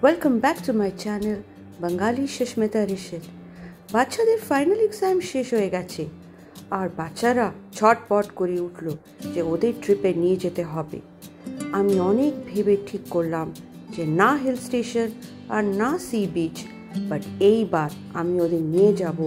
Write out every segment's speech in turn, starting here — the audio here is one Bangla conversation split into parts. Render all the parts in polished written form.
Welcome back to my channel Bangali Susmita Rishit. বাচ্চাদের ফাইনাল এক্সাম শেষ হয়ে গেছে আর বাচ্চারা ছটপট করে উঠল যে ওদের ট্রিপে নিয়ে যেতে হবে। আমি অনেক ভেবে ঠিক করলাম যে না হিল স্টেশন আর না সি বিচ, বাট এইবার আমি ওদের নিয়ে যাব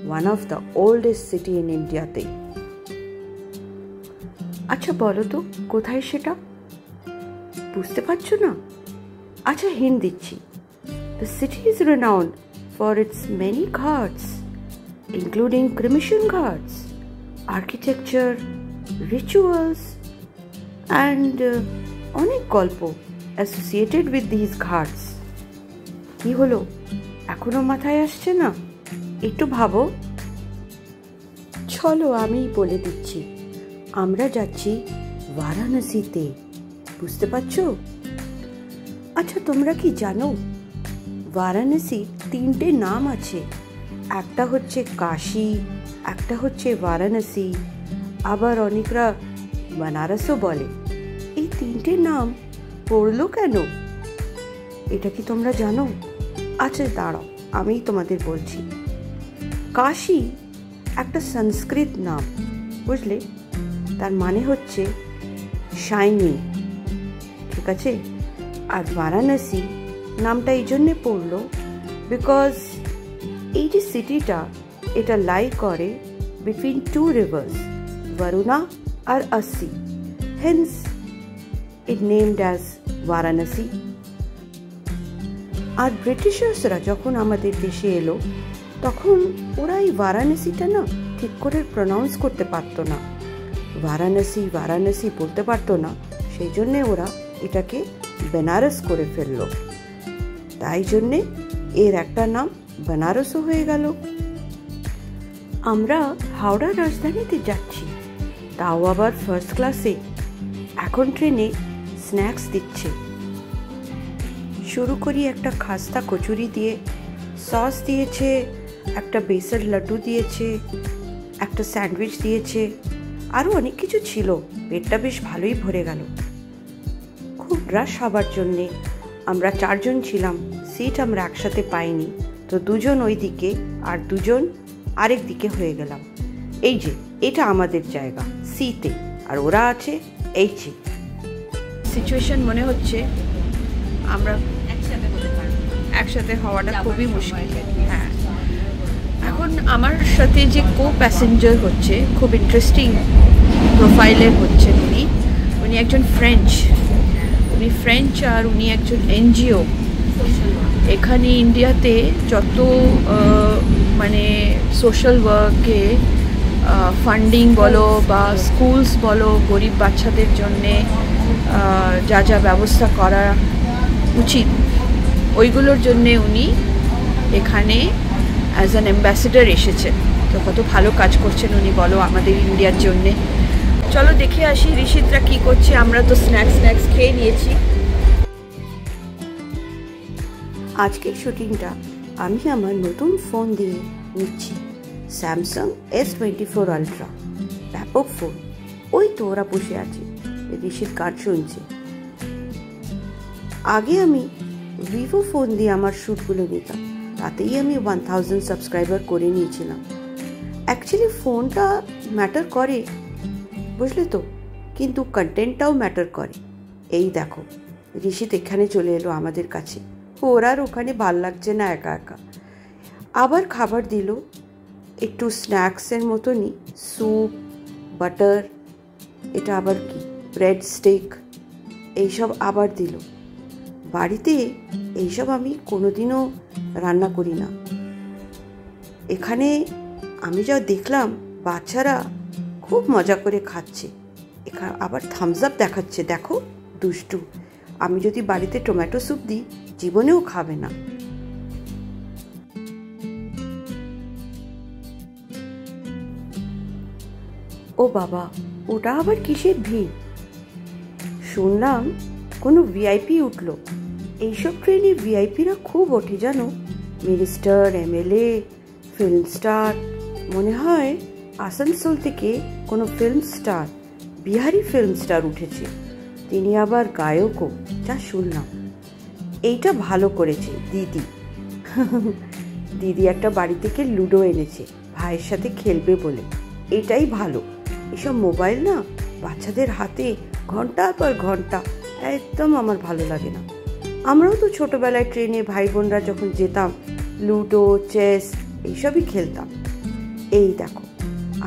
one of the oldest city in ইন্ডিয়াতে। আচ্ছা বলো তো কোথায় সেটা? বুঝতে পারছো না? আচ্ছা হিন্ট দিচ্ছি। The city is renowned for its many ghats, including cremation ghats, architecture, rituals, and অনেক গল্প associated with these ghats. কি হলো, এখনো মাথায় আসছে না? একটু ভাবো। চলো আমিই বলে দিচ্ছি, আমরা যাচ্ছি বারাণসীতে। বুঝতে পারছো? আচ্ছা তোমরা কি জানো বারাণসী তিনটে নাম আছে? একটা হচ্ছে কাশী, একটা হচ্ছে বারাণসী, আবার অনেকরা বানারসও বলে। এই তিনটে নাম পড়লো কেন, এটা কি তোমরা জানো? আচ্ছা দাঁড়াও আমি তোমাদের বলছি। কাশী একটা সংস্কৃত নাম, বুঝলে? তার মানে হচ্ছে শাইনিং, ঠিক আছে? আর বারাণসী নামটা এই জন্যে পড়লো বিকজ এই যে সিটিটা, এটা লাই করে বিটুইন টু রিভার্স, বরুণা আর আসি, হেন্স ইট নেমড অ্যাজ বারাণসী। আর ব্রিটিশার্সরা যখন আমাদের দেশে এলো তখন ওরা এই বারাণসীটা না ঠিক করে প্রনাউন্স করতে পারতো না, বারাণসী বারাণসী বলতে পারতো না, সেই জন্যে ওরা এটাকে বেনারস করে ফেললো। তাই জন্যে এর একটা নাম বেনারসও হয়ে গেল। আমরা হাওড়া রাজধানীতে যাচ্ছি, তাও আবার ফার্স্ট ক্লাসে। এখন ট্রেনে স্ন্যাক্স দিচ্ছে। শুরু করি একটা খাস্তা কচুরি দিয়ে, সস দিয়েছে, একটা বেসন লাড্ডু দিয়েছে, একটা স্যান্ডউইচ দিয়েছে, আরও অনেক কিছু ছিল। পেটটা বেশ ভালোই ভরে গেল। খুব রাশ হবার জন্যে আমরা 4 জন ছিলাম, সিট আমরা একসাথে পাইনি, তো 2 জন ওই দিকে আর 2 জন আরেক দিকে হয়ে গেলাম। এই যে এটা আমাদের জায়গা সিতে, আর ওরা আছে এইচে। সিচুয়েশন মনে হচ্ছে আমরা একসাথে হওয়াটা খুবই মুশকিল। হ্যাঁ, এখন আমার সাথে যে কো প্যাসেঞ্জার হচ্ছে খুব ইন্টারেস্টিং প্রোফাইলের হচ্ছেন। উনি একজন ফ্রেঞ্চ আর উনি একজন এনজিও। এখানে ইন্ডিয়াতে যত মানে সোশ্যাল ওয়ার্কে ফান্ডিং বলো বা স্কুলস বলো, গরিব বাচ্চাদের জন্যে যা যা ব্যবস্থা করা উচিত ওইগুলোর জন্যে উনি এখানে অ্যাজ অ্যান অ্যাম্বাসেডার এসেছেন। তো কত ভালো কাজ করছেন উনি বলো আমাদের ইন্ডিয়ার জন্যে। চলো দেখে আসি ঋষিতরা কি করছে। আমরা তো স্ন্যাক্স খেয়ে নিয়েছি। আজকের শুটিংটা আমি আমার নতুন ফোন দিয়ে নিচ্ছি, স্যামসাং S24 আলট্রা। ব্যাপক ফোন। ওই তো ওরা বসে আছে, ঋষিত গান শুনছে। আগে আমি ভিভো ফোন দিয়ে আমার শ্যুটগুলো নিতাম, তাতেই আমি 1000 সাবস্ক্রাইবার করে নিয়েছিলাম। অ্যাকচুয়ালি ফোনটা ম্যাটার করে, বুঝলে তো, কিন্তু কন্টেন্টটাও ম্যাটার করে। এই দেখো ঋষিত এখানে চলে এলো আমাদের কাছে। ওর আর ওখানে ভাল লাগছে না একা একা। আবার খাবার দিল, একটু স্ন্যাক্সের মতনই, স্যুপ, বাটার, এটা আবার কি ব্রেড স্টেক, এইসব আবার দিল। বাড়িতে এইসব আমি কোনোদিনও রান্না করি না। এখানে আমি যা দেখলাম বাচ্চারা খুব মজা করে খাচ্ছে। এখানে আবার থামস আপ দেখাচ্ছে, দেখো দুষ্টু। আমি যদি বাড়িতে টমেটো স্যুপ দিই জীবনেও খাবে না। ও বাবা, ওটা আবার কিসের ভিড়? শুনলাম কোনো ভিআইপি উঠলো। এইসব ট্রেনে ভিআইপিরা খুব ওঠে জানো, মিনিস্টার, এমএলএ, ফিল্ম স্টার। মনে হয় আসানসোল থেকে কোনো film star, Bihari film star উঠেছে। তিনি আবার গায়কও, যা শুনলাম। এইটা ভালো করেছে দিদি। দিদি একটা বাড়ি থেকে লুডো এনেছে ভাইয়ের সাথে খেলবে বলে। এটাই ভালো। এসব মোবাইল না বাচ্চাদের হাতে ঘন্টার পর ঘন্টা, একদম আমার ভালো লাগে না। আমরাও তো ছোটবেলায় ট্রেনে ভাই বোনরা যখন যেতাম লুডো, চেস এইসবই খেলতাম। এই দেখো,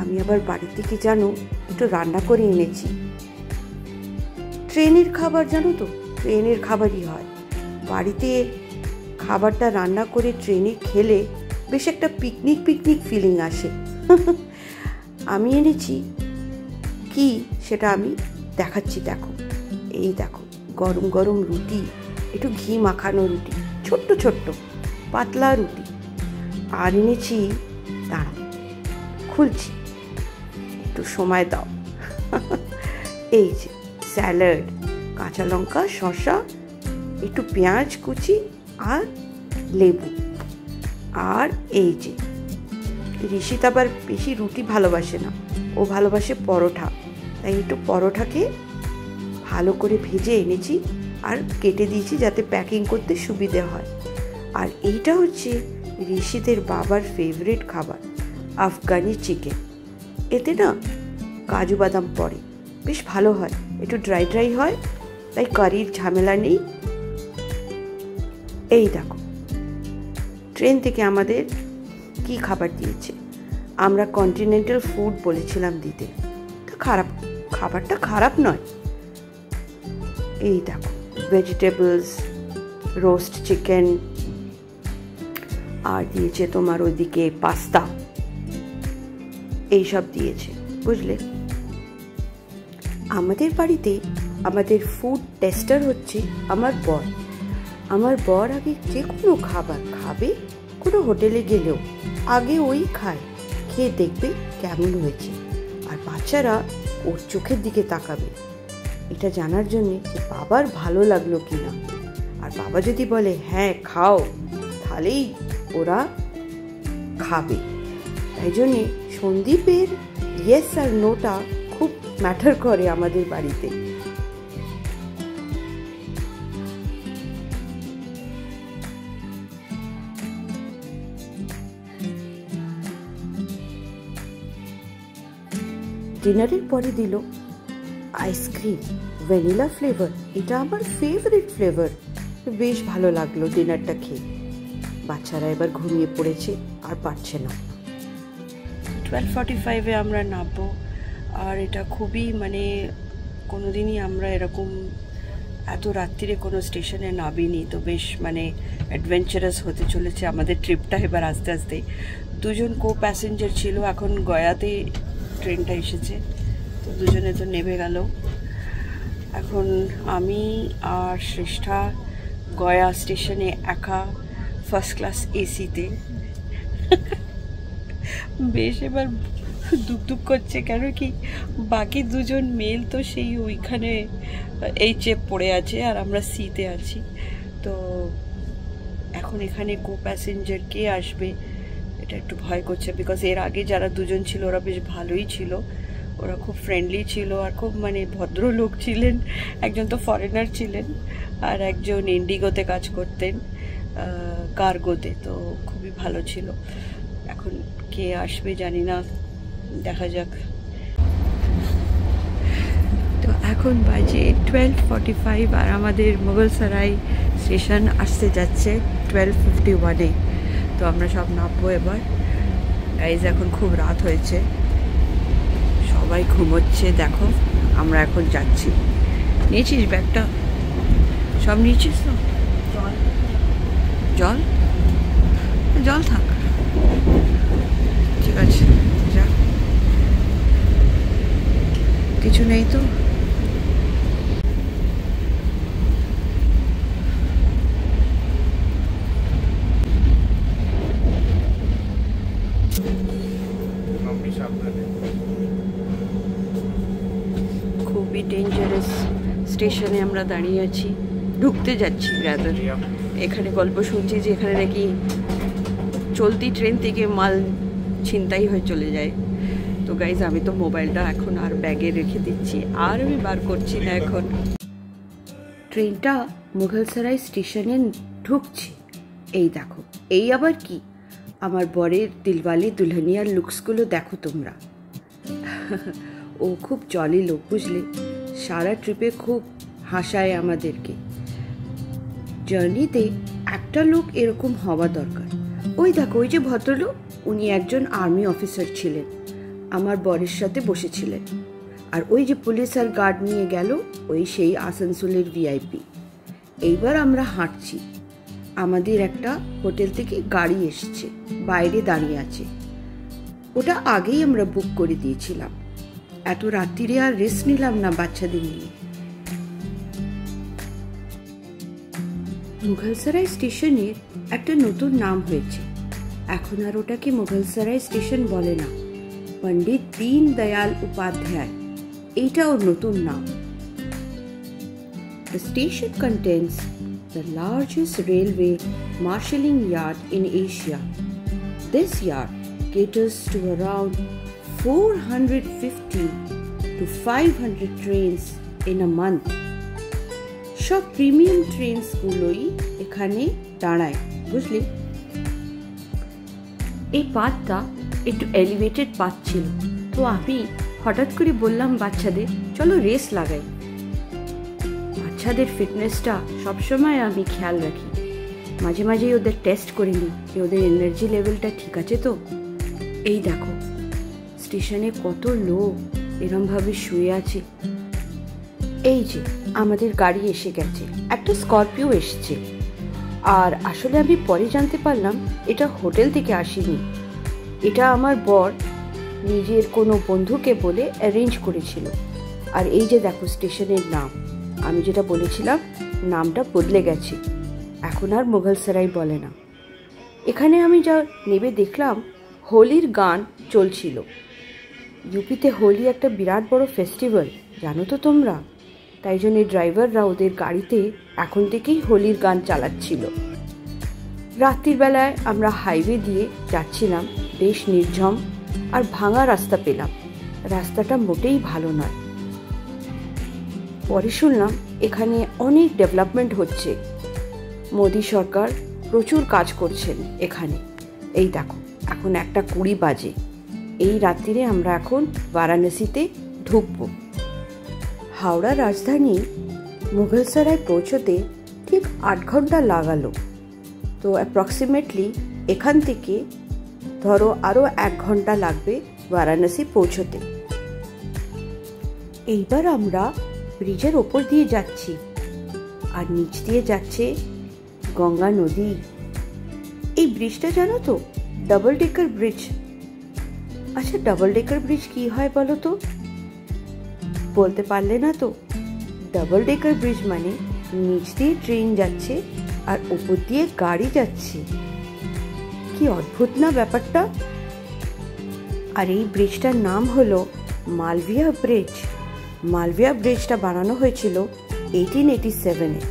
আমি আবার বাড়ি থেকে জানো একটু রান্না করে এনেছি। ট্রেনের খাবার জানো তো, ট্রেনের খাবারই হয়। বাড়িতে খাবারটা রান্না করে ট্রেনে খেলে বেশ একটা পিকনিক পিকনিক ফিলিং আসে। আমি এনেছি কি সেটা আমি দেখাচ্ছি। দেখো, এই দেখো গরম গরম রুটি, একটু ঘি মাখানো রুটি, ছোট্ট ছোট্ট পাতলা রুটি। আর এনেছি, দাঁড়াও খুলছি, একটু সময় দাও। এই যে স্যালাড, কাঁচা লঙ্কা, শসা, একটু পেঁয়াজ কুচি আর লেবু। আর এই যে ঋষিত আবার বেশি রুটি ভালোবাসে না, ও ভালোবাসে পরোটা, তাই একটু পরোটাকে ভালো করে ভেজে এনেছি আর কেটে দিয়েছি যাতে প্যাকিং করতে সুবিধে হয়। আর এইটা হচ্ছে ঋষিদের বাবার ফেভারিট খাবার, আফগানি চিকেন। এতে না কাজু বাদাম পড়ে, বেশ ভালো হয়, একটু ড্রাই ড্রাই হয়, তাই কারির ঝামেলা নেই। এই দেখো ট্রেন থেকে আমাদের কি খাবার দিয়েছে। আমরা কন্টিনেন্টাল ফুড বলেছিলাম দিতে, তো খাবারটা খারাপ নয়। এই দেখো ভেজিটেবলস, রোস্ট চিকেন, আর দিয়েছে তোমার ওইদিকে পাস্তা, এইসব দিয়েছে, বুঝলে। আমাদের বাড়িতে আমাদের ফুড টেস্টার হচ্ছে আমার বর। আমার বর আগে যে কোনো খাবার খাবে, কোনো হোটেলে গেলেও আগে ওই খায়, খেয়ে দেখবে কেমন হয়েছে, আর বাচ্চারা ওর চোখের দিকে তাকাবে এটা জানার জন্যে যে বাবার ভালো লাগলো কিনা। আর বাবা যদি বলে হ্যাঁ খাও, তাহলেই ওরা খাবে। তাই জন্যে সন্দীপের ইয়েস আর নোটা খুব ম্যাটার করে আমাদের বাড়িতে। ডিনারের পরে দিল আইসক্রিম, ভ্যানিলা ফ্লেভার। এটা আমার ফেভারিট ফ্লেভার, বেশ ভালো লাগলো ডিনারটা খেয়ে। বাচ্চারা এবার ঘুমিয়ে পড়েছে আর পারছে না। 12:45-এ আমরা নামবো। আর এটা খুবই মানে কোনোদিনই আমরা এরকম এত রাত্রিরে কোনো স্টেশনে নামিনি, তো বেশ মানে অ্যাডভেঞ্চারাস হতে চলেছে আমাদের ট্রিপটা এবার আস্তে আস্তে। দুজন কো প্যাসেঞ্জার ছিল, এখন গয়াতে ট্রেনটা এসেছে, তো দুজনে তো নেমে গেল। এখন আমি আর শ্রেষ্ঠা গয়া স্টেশনে একা ফার্স্ট ক্লাস এসিতে। বেশ এবার দুক করছে, কেন কি বাকি দুজন মেল তো সেই ওইখানে এইচে পড়ে আছে আর আমরা সিতে আছি। তো এখন এখানে কো প্যাসেঞ্জার কে আসবে এটা একটু ভয় করছে, বিকজ এর আগে যারা দুজন ছিল ওরা বেশ ভালোই ছিল, ওরা খুব ফ্রেন্ডলি ছিল আর খুব মানে ভদ্রলোক ছিলেন। একজন তো ফরেনার ছিলেন আর একজন ইন্ডিগোতে কাজ করতেন, কার্গোতে, তো খুবই ভালো ছিল। এখন কে আসবে জানি না, দেখা যাক। তো এখন বাজে 12:45 আর আমাদের মুঘলসরাই স্টেশন আসতে যাচ্ছে 12:51-এ। তো আমরা সব নামবো এবার। গাইজ এখন খুব রাত হয়েছে, সবাই ঘুমোচ্ছে। দেখো আমরা এখন যাচ্ছি। নিয়েছিস ব্যাগটা? সব নিয়েছিস তো? জল জল থাক, ঠিক আছে যা, কিছু নেই তো। খুবই ডেঞ্জারাস স্টেশনে আমরা দাঁড়িয়ে আছি, ঢুকতে যাচ্ছি রাদার। এখানে গল্প শুনছি যে এখানে নাকি চলতি ট্রেন থেকে মাল ছিনতাই হয়ে চলে যায়। তো গাইজ আমি তো মোবাইলটা এখন আর ব্যাগে রেখে দিচ্ছি, আর আমি বার করছি না এখন। ট্রেনটা মুঘলসরাই স্টেশনে ঢুকছে। এই দেখো, এই আবার কি? আমার বরের দিলওয়ালে দুলহানিয়ার লুকসগুলো দেখো তোমরা। ও খুব জলি লোক, বুঝলে? সারা ট্রিপে খুব হাসায় আমাদেরকে। জার্নিতে একটা লোক এরকম হওয়া দরকার। ওই দেখো, ওই যে ভদ্রলোক, উনি একজন আর্মি অফিসার ছিলেন, আমার বরের সাথে বসেছিলেন। আর ওই যে পুলিশ আর গার্ড নিয়ে গেল, ওই সেই আসানসোলের ভিআইপি। এইবার আমরা হাঁটছি। আমাদের একটা হোটেল থেকে গাড়ি এসছে, বাইরে দাঁড়িয়ে আছে। ওটা আগেই আমরা বুক করে দিয়েছিলাম। এত রাত্রিরে আর রেস্ট নিলাম না বাচ্চাদের নিয়ে। মুঘলসরাই স্টেশনের একটা নতুন নাম হয়েছে। এখন আর ওটাকে মুঘলসরাই স্টেশন বলে না, পণ্ডিত দীনদয়াল উপাধ্যায়, এইটা ওর নতুন নাম। The station contains the largest railway marshalling yard in Asia. This yard caters to around 450 to 500 trains in a month. সব প্রিমিয়াম ট্রেনসগুলোই এখানে দাঁড়ায়, বুঝলি? এই পাথটা একটু এলিভেটেড পাথ ছিল, তো আমি হঠাৎ করে বললাম বাচ্চাদের, চলো রেস লাগাই। বাচ্চাদের ফিটনেসটা সবসময় আমি খেয়াল রাখি, মাঝে মাঝেই ওদের টেস্ট করে নিই যে ওদের এনার্জি লেভেলটা ঠিক আছে তো। এই দেখো, স্টেশনে কত লোক এরমভাবে শুয়ে আছে। এই যে আমাদের গাড়ি এসে গেছে, একটা স্করপিও এসছে। আর আসলে আমি পরে জানতে পারলাম এটা হোটেল থেকে আসেনি, এটা আমার বর নিজের কোনো বন্ধুকে বলে অ্যারেঞ্জ করেছিল। আর এই যে দেখো স্টেশনের নাম, আমি যেটা বলেছিলাম নামটা বদলে গেছে, এখন আর মুঘলসরাই বলে না। এখানে আমি যা নেবে দেখলাম হোলির গান চলছিল। ইউপিতে হোলি একটা বিরাট বড় ফেস্টিভ্যাল, জানো তো তোমরা? তাই জন্য ড্রাইভাররা ওদের গাড়িতে এখন থেকেই হোলির গান চালাচ্ছিল। রাত্রির বেলায় আমরা হাইওয়ে দিয়ে যাচ্ছিলাম, বেশ নির্ঝম আর ভাঙা রাস্তা পেলাম। রাস্তাটা মোটেই ভালো নয়। পরে শুনলাম এখানে অনেক ডেভেলপমেন্ট হচ্ছে, মোদি সরকার প্রচুর কাজ করছেন এখানে। এই দেখো, এখন 1:20 বাজে। এই রাত্রিরে আমরা এখন বারাণসীতে ঢুকব। হাওড়া রাজধানী মুঘলসরাই পৌঁছতে ঠিক 8 ঘন্টা লাগালো। তো অ্যাপ্রক্সিমেটলি এখান থেকে ধরো আরও 1 ঘন্টা লাগবে বারাণসী পৌঁছতে। এইবার আমরা ব্রিজের ওপর দিয়ে যাচ্ছি, আর নিচ দিয়ে যাচ্ছে গঙ্গা নদী। এই ব্রিজটা জানো তো, ডাবল ডেকার ব্রিজ। আচ্ছা, ডাবল ডেকার ব্রিজ কি হয় বলো তো? বলতে পারলে না তো? ডাবল ডেকার ব্রিজ মানে নিচ দিয়ে ট্রেন যাচ্ছে আর উপর দিয়ে গাড়ি যাচ্ছে। কি অদ্ভুত না ব্যাপারটা? আর এই ব্রিজটার নাম হলো মালভিয়া ব্রিজ। মালভিয়া ব্রিজটা বানানো হয়েছিল 1887-এ।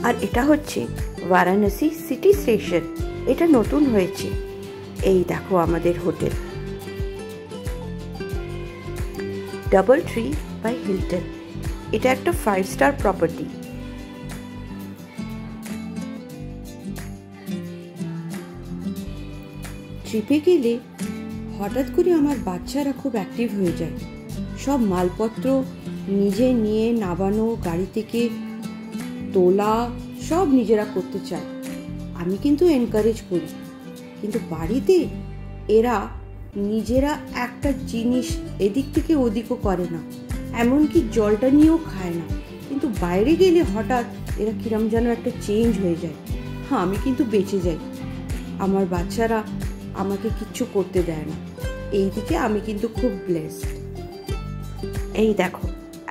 আর এটা হচ্ছে বারাণসী সিটি স্টেশন, এটা নতুন হয়েছে। এই দেখো আমাদের হোটেল, DoubleTree বাই হিলটন। এটা একটা 5 স্টার প্রপার্টি। ট্রিপে গেলে হঠাৎ করে আমার বাচ্চারা খুব অ্যাক্টিভ হয়ে যায়। সব মালপত্র নিজে নিয়ে নামানো, গাড়ি থেকে তোলা, সব নিজেরা করতে চায়। আমি কিন্তু এনকারেজ করি, কিন্তু বাড়িতে এরা নিজেরা একটা জিনিস এদিক থেকে ওদিকও করে না, এমনকি জলটা নিয়েও খায় না। কিন্তু বাইরে গেলে হঠাৎ এরা কিরম যেন একটা চেঞ্জ হয়ে যায়। হ্যাঁ, আমি কিন্তু বেঁচে যাই, আমার বাচ্চারা আমাকে কিচ্ছু করতে দেয় না। এই দিকে আমি কিন্তু খুব ব্লেসড। এই দেখো,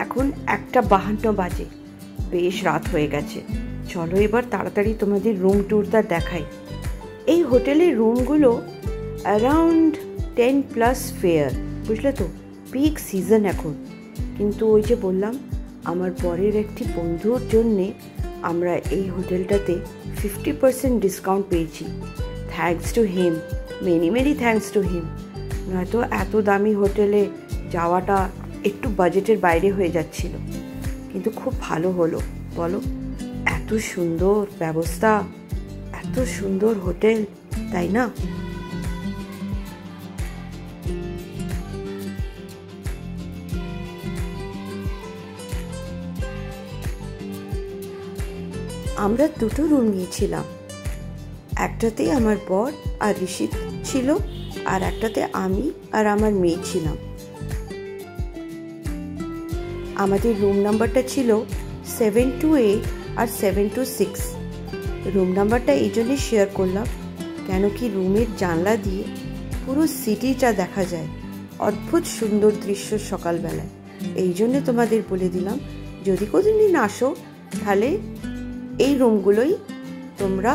এখন 1:52 বাজে, বেশ রাত হয়ে গেছে। চলো এবার তাড়াতাড়ি তোমাদের রুম ট্যুরটা দেখাই। এই হোটেলের রুমগুলো অ্যারাউন্ড 10+ ফেয়ার, বুঝলে তো? পিক সিজন এখন। কিন্তু ওই যে বললাম, আমার বরের একটি বন্ধুর জন্যে আমরা এই হোটেলটাতে 50% ডিসকাউন্ট পেয়েছি। Thanks to him, many thanks to him. নয়তো এত দামি হোটেলে যাওয়াটা একটু বাজেটের বাইরে হয়ে যাচ্ছিল। কিন্তু খুব ভালো হলো বলো। এত সুন্দর ব্যবস্থা, এত সুন্দর হোটেল, তাই না? আমরা দুটো রুম নিয়েছিলাম, একটাতে আমার বর আর ঋষিত ছিল, আর একটাতে আমি আর আমার মেয়ে ছিলাম। আমাদের রুম নাম্বারটা ছিল 728 আর 726। রুম নাম্বারটা এই জন্যে শেয়ার করলাম কেন কি রুমের জানলা দিয়ে পুরো সিটিটা দেখা যায়, অদ্ভুত সুন্দর দৃশ্য সকালবেলায়। এই জন্যে তোমাদের বলে দিলাম যদি কোনোদিন আসো তাহলে এই রুমগুলোই তোমরা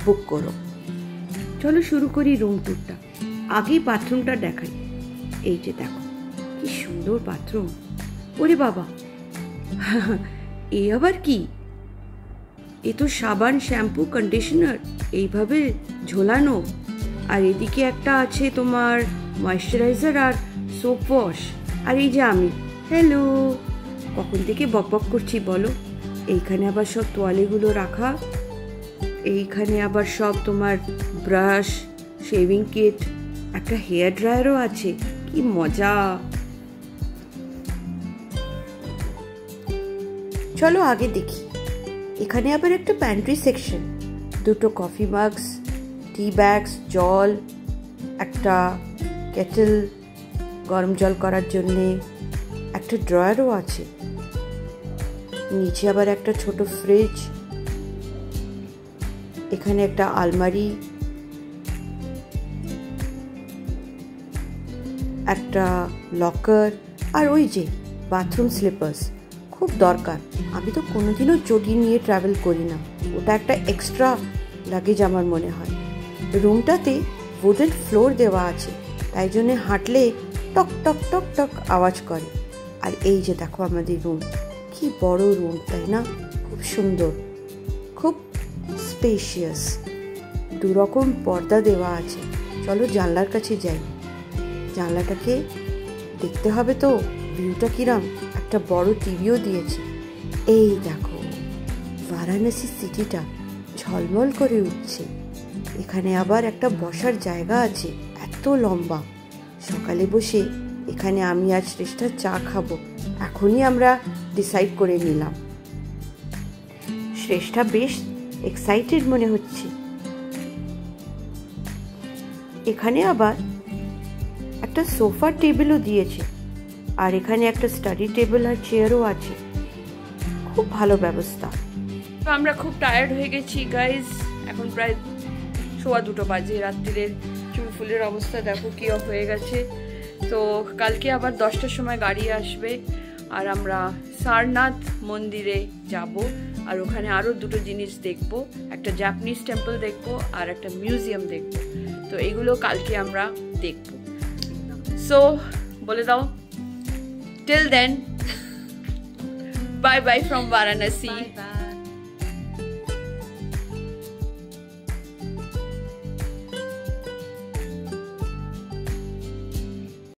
বুক করো। চলো শুরু করি রুম ট্যুরটা। আগেই বাথরুমটা দেখাই। এই যে দেখো কি সুন্দর বাথরুম। ওরে বাবা, এ আবার কি? এ তো সাবান, শ্যাম্পু, কন্ডিশনার এইভাবে ঝোলানো, আর এদিকে একটা আছে তোমার ময়েশ্চারাইজার আর সোপ ওয়াশ। আর এই যে আমি, হ্যালো, কখন থেকে বকবক করছি বলো। এইখানে আবার সব তোয়ালেগুলো রাখা, এইখানে আবার সব তোমার ব্রাশ, শেভিং কিট, একটা হেয়ার ড্রায়ারও আছে। কি মজা! চলো আগে দেখি। এখানে আবার একটা প্যান্ট্রি সেকশন, দুটো কফি মাগস, টি ব্যাগস, জল, একটা কেটেল গরম জল করার জন্যে, একটা ড্রয়ারও আছে। নিচে আবার একটা ছোট ফ্রিজ, এখানে একটা আলমারি, একটা লকার, আর ওই যে বাথরুম স্লিপার্স খুব দরকার। আমি তো কোনোদিনও চটি নিয়ে ট্রাভেল করি না, ওটা একটা এক্সট্রা লাগেজ আমার মনে হয়। রুমটাতে উডেন ফ্লোর দেওয়া আছে, তাই জন্যে হাঁটলে টক টক টক টক আওয়াজ করে। আর এই যে দেখো আমাদের রুম, কি বড় রুম তাই না? খুব সুন্দর, খুব স্পেশিয়াস। দুরকম পর্দা দেওয়া আছে। চলো জানলার কাছে যাই, জানলাটাকে দেখতে হবে তো ভিউটা কিরাম। একটা বড় টিভিও দিয়েছে। এই দেখো বারাণসী সিটিটা ঝলমল করে উঠছে। এখানে আবার একটা বসার জায়গা আছে, এত লম্বা। সকালে বসে এখানে আমি আর শ্রেষ্ঠা চা খাবো, এখনই আমরা ডিসাইড করে নিলাম। শ্রেষ্ঠা বেশ এক্সাইটেড মনে হচ্ছে। এখানে আবার একটা সোফা টেবিলও দিয়েছে, আর এখানে একটা স্টাডি টেবিল আর চেয়ারও আছে। খুব ভালো ব্যবস্থা। আমরা খুব টায়ার্ড হয়ে গেছি গাইজ, এখন প্রায় 1:15 বাজে। রাত্রিরের চুল ফুলের অবস্থা দেখো কি হয়ে গেছে। তো কালকে আবার 10টার সময় গাড়ি আসবে, আর আমরা সারনাথ মন্দিরে যাব, আর ওখানে আরও দুটো জিনিস দেখব, একটা জাপানিজ টেম্পল দেখব আর একটা মিউজিয়াম দেখব। তো এগুলো কালকে আমরা দেখব। সো বলে দাও, till then, bye bye from Varanasi. Bye bye.